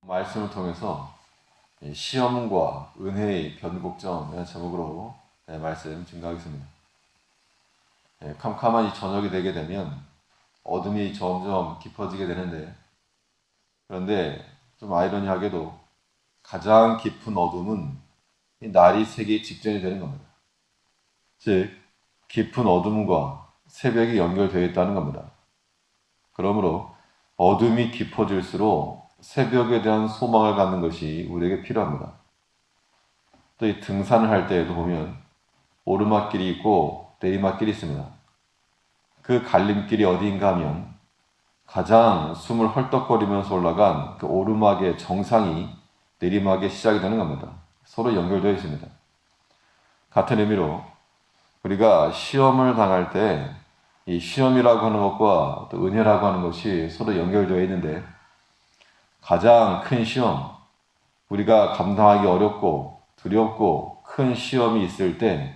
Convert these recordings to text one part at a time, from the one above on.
말씀을 통해서 시험과 은혜의 변곡점이라는 제목으로 말씀 증가하겠습니다. 캄캄한 이 저녁이 되게 되면 어둠이 점점 깊어지게 되는데, 그런데 좀 아이러니하게도 가장 깊은 어둠은 이 날이 새기 직전이 되는 겁니다. 즉, 깊은 어둠과 새벽이 연결되어 있다는 겁니다. 그러므로 어둠이 깊어질수록 새벽에 대한 소망을 갖는 것이 우리에게 필요합니다. 또 이 등산을 할 때에도 보면 오르막길이 있고 내리막길이 있습니다. 그 갈림길이 어디인가 하면 가장 숨을 헐떡거리면서 올라간 그 오르막의 정상이 내리막의 시작이 되는 겁니다. 서로 연결되어 있습니다. 같은 의미로 우리가 시험을 당할 때 이 시험이라고 하는 것과 또 은혜라고 하는 것이 서로 연결되어 있는데, 가장 큰 시험, 우리가 감당하기 어렵고 두렵고 큰 시험이 있을 때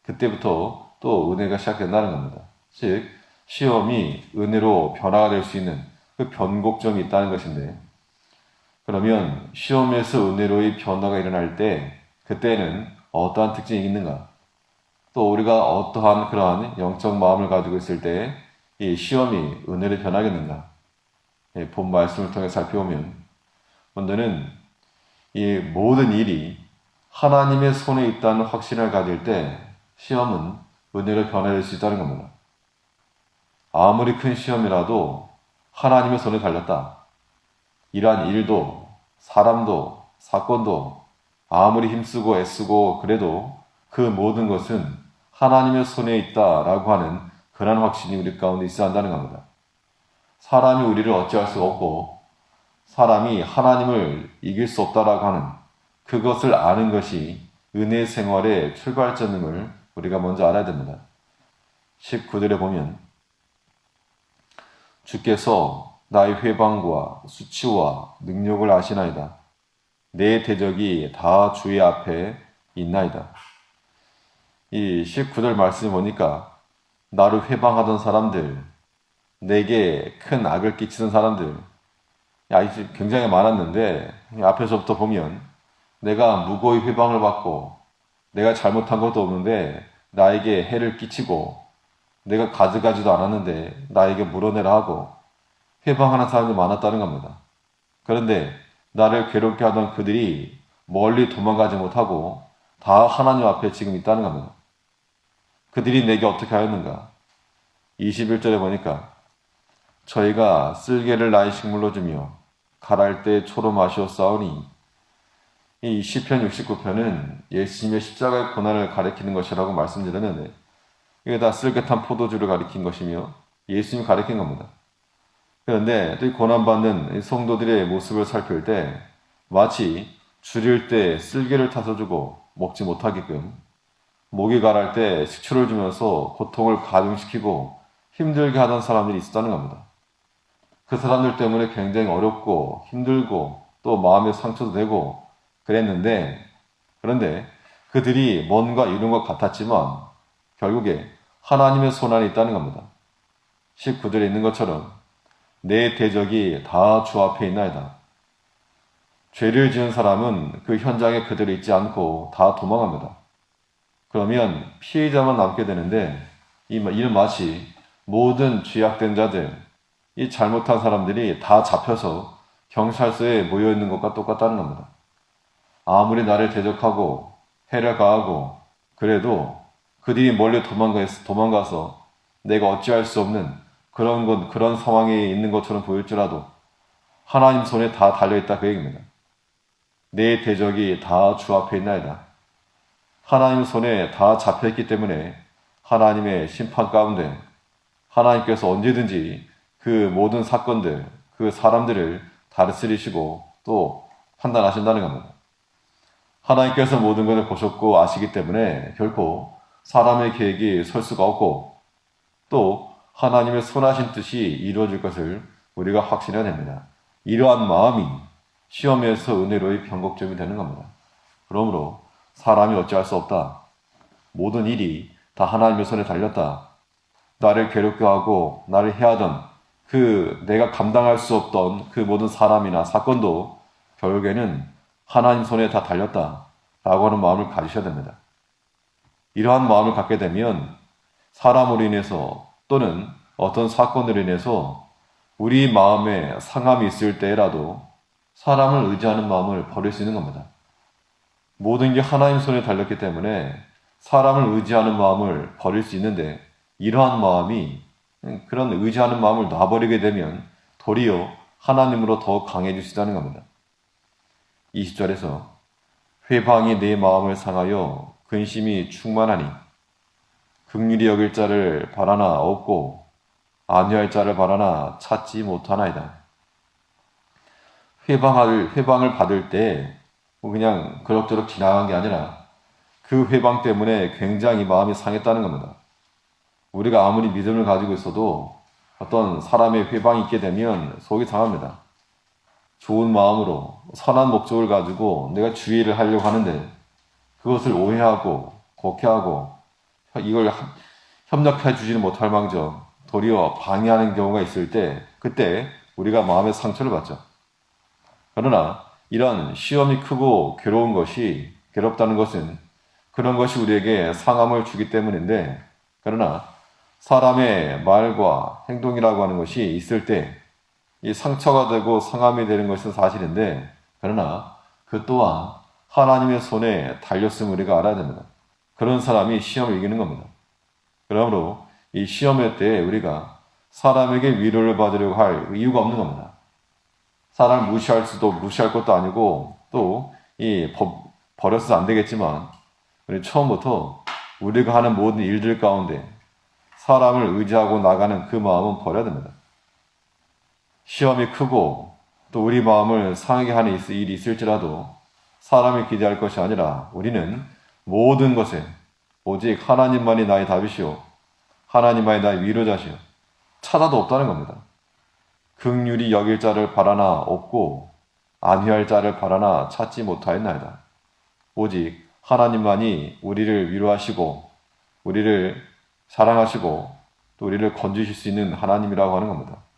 그때부터 또 은혜가 시작된다는 겁니다. 즉, 시험이 은혜로 변화가 될 수 있는 그 변곡점이 있다는 것인데, 그러면 시험에서 은혜로의 변화가 일어날 때 그때는 어떠한 특징이 있는가? 또 우리가 어떠한 그러한 영적 마음을 가지고 있을 때 이 시험이 은혜로 변하겠는가? 본 말씀을 통해 살펴보면, 먼저는 이 모든 일이 하나님의 손에 있다는 확신을 가질 때 시험은 은혜로 변화될 수 있다는 겁니다. 아무리 큰 시험이라도 하나님의 손에 달렸다. 이러한 일도, 사람도, 사건도 아무리 힘쓰고 애쓰고 그래도 그 모든 것은 하나님의 손에 있다라고 하는 그런 확신이 우리 가운데 있어야 한다는 겁니다. 사람이 우리를 어찌할 수 없고 사람이 하나님을 이길 수 없다라고 하는 그것을 아는 것이 은혜 생활의 출발점임을 우리가 먼저 알아야 됩니다. 19절에 보면 주께서 나의 회방과 수치와 능력을 아시나이다. 내 대적이 다 주의 앞에 있나이다. 이 19절 말씀을 보니까 나를 회방하던 사람들, 내게 큰 악을 끼치는 사람들, 굉장히 많았는데 앞에서부터 보면 내가 무고히 회방을 받고 내가 잘못한 것도 없는데 나에게 해를 끼치고 내가 가져가지도 않았는데 나에게 물어내라 하고 회방하는 사람이 많았다는 겁니다. 그런데 나를 괴롭게 하던 그들이 멀리 도망가지 못하고 다 하나님 앞에 지금 있다는 겁니다. 그들이 내게 어떻게 하였는가? 21절에 보니까 저희가 쓸개를 나의 식물로 주며 갈할 때 초로 마시었사오니, 이 시편 69편은 예수님의 십자가의 고난을 가리키는 것이라고 말씀드렸는데, 이게 다 쓸개 탄 포도주를 가리킨 것이며 예수님이 가리킨 겁니다. 그런데 또 이 고난받는 성도들의 모습을 살필 때 마치 줄일 때 쓸개를 타서 주고 먹지 못하게끔, 목이 가랄 때 식초를 주면서 고통을 가중시키고 힘들게 하던 사람들이 있었다는 겁니다. 그 사람들 때문에 굉장히 어렵고 힘들고 또 마음의 상처도 되고 그랬는데, 그런데 그들이 뭔가 이룬 것 같았지만 결국에 하나님의 손 안에 있다는 겁니다. 19절에 있는 것처럼 내 대적이 다 주 앞에 있나이다. 죄를 지은 사람은 그 현장에 그대로 있지 않고 다 도망갑니다. 그러면 피해자만 남게 되는데, 이는 마치 모든 죄악된 자들, 이 잘못한 사람들이 다 잡혀서 경찰서에 모여 있는 것과 똑같다는 겁니다. 아무리 나를 대적하고 해를 가하고 그래도 그들이 멀리 도망가서 내가 어찌할 수 없는 그런 상황에 있는 것처럼 보일지라도 하나님 손에 다 달려있다, 그 얘기입니다. 내 대적이 다 주 앞에 있나이다. 하나님 손에 다 잡혀있기 때문에 하나님의 심판 가운데 하나님께서 언제든지 그 모든 사건들, 그 사람들을 다스리시고 또 판단하신다는 겁니다. 하나님께서 모든 것을 보셨고 아시기 때문에 결코 사람의 계획이 설 수가 없고, 또 하나님의 선하신 뜻이 이루어질 것을 우리가 확신해야 됩니다. 이러한 마음이 시험에서 은혜로의 변곡점이 되는 겁니다. 그러므로 사람이 어찌할 수 없다. 모든 일이 다 하나님의 손에 달렸다. 나를 괴롭게 하고 나를 해하던 그 내가 감당할 수 없던 그 모든 사람이나 사건도 결국에는 하나님 손에 다 달렸다라고 하는 마음을 가지셔야 됩니다. 이러한 마음을 갖게 되면 사람으로 인해서 또는 어떤 사건으로 인해서 우리 마음에 상함이 있을 때라도 사람을 의지하는 마음을 버릴 수 있는 겁니다. 모든 게 하나님 손에 달렸기 때문에 사람을 의지하는 마음을 버릴 수 있는데 이러한 마음이 그런 의지하는 마음을 놔버리게 되면 도리어 하나님으로 더 강해지시다는 겁니다. 20절에서 회방이 내 마음을 상하여 근심이 충만하니 긍휼히 여길 자를 바라나 없고 안위할 자를 바라나 찾지 못하나이다. 회방을 받을 때 그냥 그럭저럭 지나간 게 아니라 그 회방 때문에 굉장히 마음이 상했다는 겁니다. 우리가 아무리 믿음을 가지고 있어도 어떤 사람의 회방이 있게 되면 속이 상합니다. 좋은 마음으로 선한 목적을 가지고 내가 주의를 하려고 하는데 그것을 오해하고 곡해하고 이걸 협력해 주지는 못할 망정 도리어 방해하는 경우가 있을 때 그때 우리가 마음의 상처를 받죠. 그러나 이런 시험이 크고 괴롭다는 것은 그런 것이 우리에게 상함을 주기 때문인데 그러나 사람의 말과 행동이라고 하는 것이 있을 때 이 상처가 되고 상함이 되는 것은 사실인데 그러나 그 또한 하나님의 손에 달렸음을 우리가 알아야 됩니다. 그런 사람이 시험을 이기는 겁니다. 그러므로 이 시험의 때에 우리가 사람에게 위로를 받으려고 할 이유가 없는 겁니다. 사람을 무시할 것도 아니고 또 버려서도 안 되겠지만 우리 처음부터 우리가 하는 모든 일들 가운데 사람을 의지하고 나가는 그 마음은 버려야 됩니다. 시험이 크고 또 우리 마음을 상하게 하는 일이 있을지라도 사람을 기대할 것이 아니라 우리는 모든 것에 오직 하나님만이 나의 답이시오. 하나님만이 나의 위로자시오. 찾아도 없다는 겁니다. 긍휼히 여길 자를 바라나 없고 안위할 자를 바라나 찾지 못하였나이다. 오직 하나님만이 우리를 위로하시고 우리를 사랑하시고 또 우리를 건지실 수 있는 하나님이라고 하는 겁니다.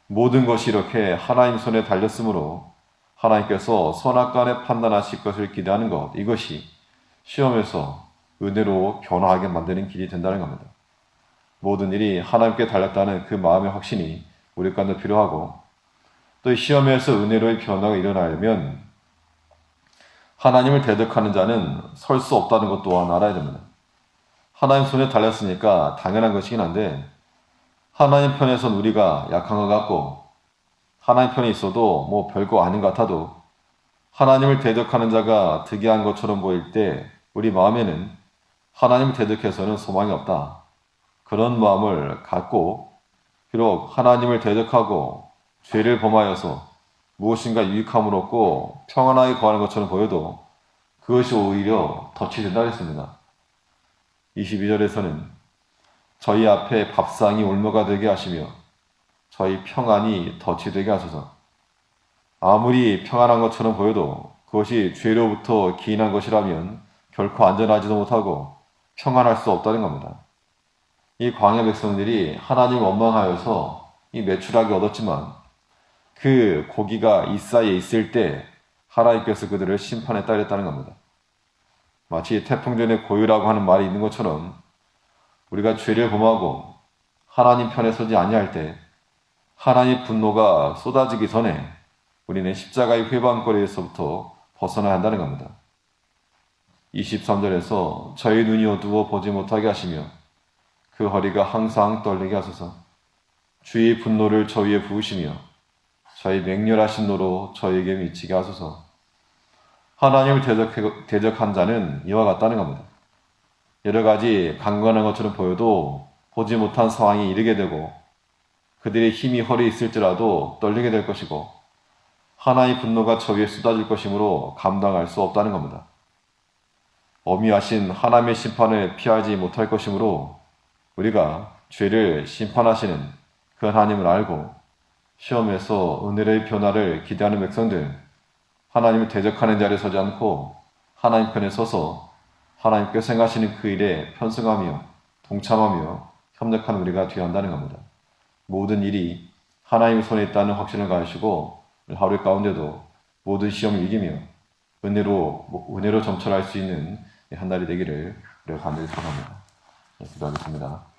모든 것이 이렇게 하나님 손에 달렸으므로 하나님께서 선악간에 판단하실 것을 기대하는 것 이것이 시험에서 은혜로 변화하게 만드는 길이 된다는 겁니다. 모든 일이 하나님께 달렸다는 그 마음의 확신이 우리 가운데 필요하고 또 시험에서 은혜로의 변화가 일어나려면 하나님을 대적하는 자는 설 수 없다는 것 또한 알아야 됩니다. 하나님 손에 달렸으니까 당연한 것이긴 한데 하나님 편에선 우리가 약한 것 같고 하나님 편에 있어도 뭐 별거 아닌 것 같아도 하나님을 대적하는 자가 득이한 것처럼 보일 때 우리 마음에는 하나님을 대적해서는 소망이 없다. 그런 마음을 갖고 비록 하나님을 대적하고 죄를 범하여서 무엇인가 유익함을 얻고 평안하게 거하는 것처럼 보여도 그것이 오히려 덫이 된다 했습니다. 22절에서는 저희 앞에 밥상이 올무가 되게 하시며 저희 평안이 덫이 되게 하소서. 아무리 평안한 것처럼 보여도 그것이 죄로부터 기인한 것이라면 결코 안전하지도 못하고 평안할 수 없다는 겁니다. 이 광야 백성들이 하나님을 원망하여서 이 매출하게 얻었지만 그 고기가 이 사이에 있을 때 하나님께서 그들을 심판에 따르셨다는 겁니다. 마치 태풍전에 고유라고 하는 말이 있는 것처럼 우리가 죄를 범하고 하나님 편에 서지 아니할 때 하나님 분노가 쏟아지기 전에 우리는 십자가의 회방거리에서부터 벗어나야 한다는 겁니다. 23절에서 저희 눈이 어두워 보지 못하게 하시며 그 허리가 항상 떨리게 하소서. 주의 분노를 저희에 부으시며 저희 맹렬하신 노로 저희에게 미치게 하소서. 하나님을 대적한 자는 이와 같다는 겁니다. 여러 가지 강건한 것처럼 보여도 보지 못한 상황에 이르게 되고 그들의 힘이 허리에 있을지라도 떨리게 될 것이고 하나님의 분노가 저 위에 쏟아질 것이므로 감당할 수 없다는 겁니다. 엄위하신 하나님의 심판을 피하지 못할 것이므로 우리가 죄를 심판하시는 그 하나님을 알고 시험에서 은혜의 변화를 기대하는 백성들 하나님을 대적하는 자리에 서지 않고 하나님 편에 서서 하나님께 생각하시는 그 일에 편승하며 동참하며 협력하는 우리가 되어야 한다는 겁니다. 모든 일이 하나님의 손에 있다는 확신을 가지시고 하루 가운데도 모든 시험을 이기며 은혜로 점철할 수 있는 한 날이 되기를 우리가 간절히 소원합니다. 기도하겠습니다.